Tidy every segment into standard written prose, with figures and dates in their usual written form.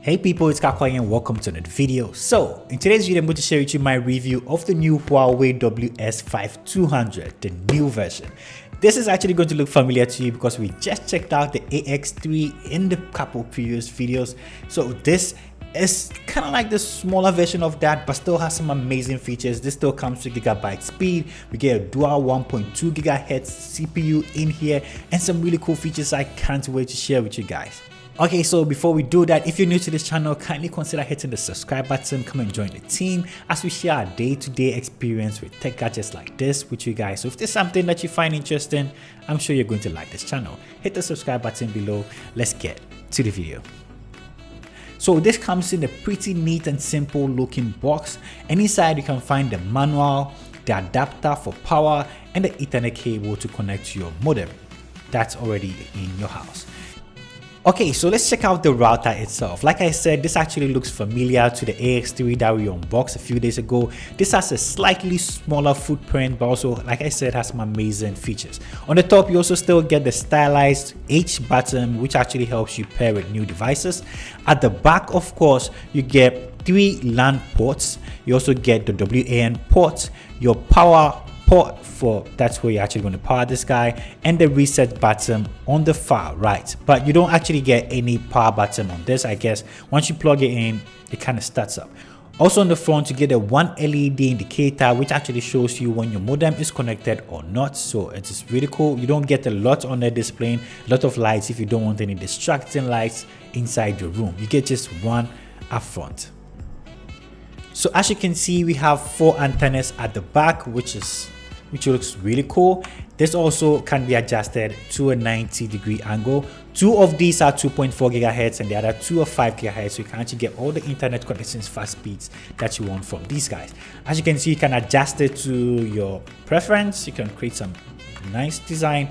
Hey people, it's Rickaquaog and welcome to another video. So in today's video, I'm going to share with you my review of the new Huawei Ws5200, the new version. This is actually going to look familiar to you because we just checked out the AX3 in the couple previous videos. So this is kind of like the smaller version of that, but still has some amazing features. This still comes with gigabyte speed. We get a dual 1.2 gigahertz CPU in here and some really cool features I can't wait to share with you guys. Okay, so before we do that, if you're new to this channel, kindly consider hitting the subscribe button. Come and join the team as we share our day-to-day experience with tech gadgets like this with you guys. So if there's something that you find interesting, I'm sure you're going to like this channel. Hit the subscribe button below. Let's get to the video. So this comes in a pretty neat and simple looking box, and inside you can find the manual, the adapter for power, and the Ethernet cable to connect to your modem that's already in your house. Okay, so let's check out the router itself. Like I said, this actually looks familiar to the AX3 that we unboxed a few days ago. This has a slightly smaller footprint, but also, like I said, has some amazing features. On the top, you also still get the stylized H button, which actually helps you pair with new devices. At the back, of course, you get 3 LAN ports. You also get the WAN port, your power port that's where you're actually going to power this guy, and the reset button on the far right. But you don't actually get any power button on this. I guess once you plug it in, it kind of starts up. Also on the front, you get a 1 LED indicator which actually shows you when your modem is connected or not. So it's really cool. You don't get a lot on the display, a lot of lights if you don't want any distracting lights inside your room. You get just one up front. So as you can see, we have 4 antennas at the back, which looks really cool. This also can be adjusted to a 90-degree angle. 2 of these are 2.4 gigahertz and the other 2 are 5 gigahertz, so you can actually get all the internet connections fast speeds that you want from these guys. As you can see, you can adjust it to your preference. You can create some nice design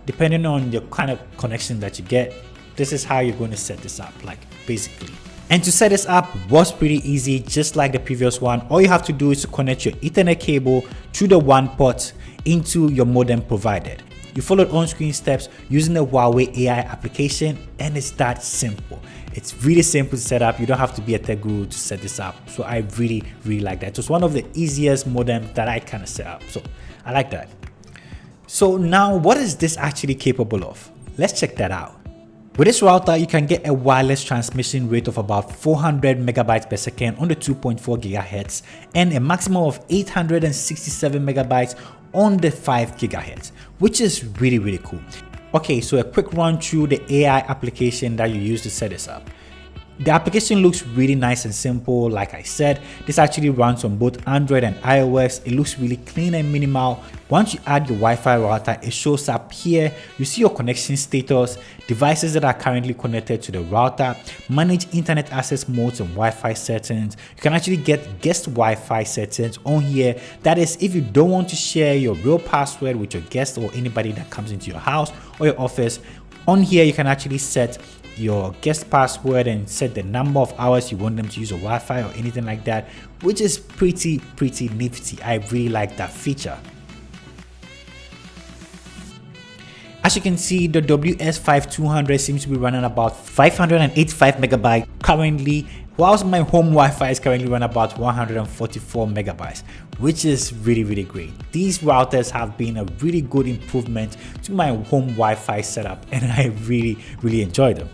depending on your kind of connection that you get. This is how you're going to set this up, like basically. And to set this up was pretty easy, just like the previous one. All you have to do is to connect your Ethernet cable through the WAN port into your modem provided. You followed on-screen steps using the Huawei AI application, and it's that simple. It's really simple to set up. You don't have to be a tech guru to set this up. So I really like that. It was one of the easiest modems that I kind of set up. So I like that. So now, what is this actually capable of? Let's check that out. With this router, you can get a wireless transmission rate of about 400 megabytes per second on the 2.4 gigahertz and a maximum of 867 megabytes on the 5 gigahertz, which is really cool. Okay, so a quick run through the AI application that you use to set this up. The application looks really nice and simple. Like I said, this actually runs on both Android and iOS. It looks really clean and minimal. Once you add your Wi-Fi router, it shows up here. You see your connection status, devices that are currently connected to the router, manage internet access modes and Wi-Fi settings. You can actually get guest Wi-Fi settings on here. That is, if you don't want to share your real password with your guest or anybody that comes into your house or your office, on here you can actually set your guest password and set the number of hours you want them to use a Wi-Fi or anything like that, which is pretty nifty. I really like that feature. As you can see, the Ws5200 seems to be running about 585 megabytes currently, whilst my home Wi-Fi is currently running about 144 megabytes, which is really great. These routers have been a really good improvement to my home Wi-Fi setup, and I really enjoy them.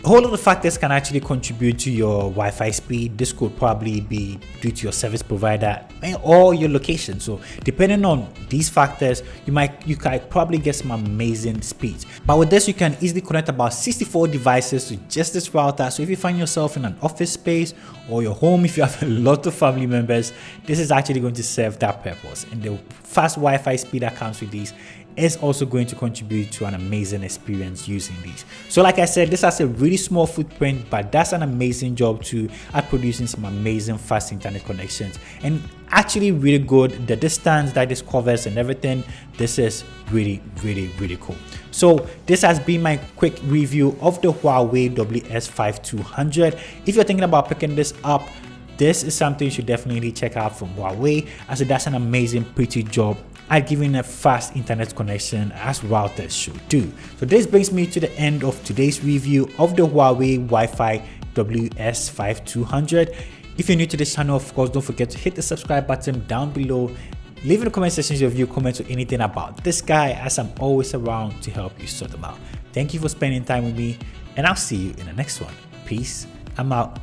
A whole lot of factors can actually contribute to your Wi-Fi speed. This could probably be due to your service provider or your location. So depending on these factors, you can probably get some amazing speeds. But with this, you can easily connect about 64 devices to just this router. So if you find yourself in an office space or your home, if you have a lot of family members, this is actually going to serve that purpose. And the fast Wi-Fi speed that comes with these is also going to contribute to an amazing experience using these. So like I said, this has a really small footprint, but that's an amazing job too at producing some amazing fast internet connections, and actually really good. The distance that this covers and everything, this is really cool. So this has been my quick review of the Huawei Ws5200. If you're thinking about picking this up, this is something you should definitely check out from Huawei, as it does an amazing pretty job at giving a fast internet connection as routers should do. So this brings me to the end of today's review of the Huawei Wi-Fi Ws5200. If you're new to this channel, of course, don't forget to hit the subscribe button down below. Leave in the comment section your view, comments, or anything about this guy, as I'm always around to help you sort them out. Thank you for spending time with me, and I'll see you in the next one. Peace. I'm out.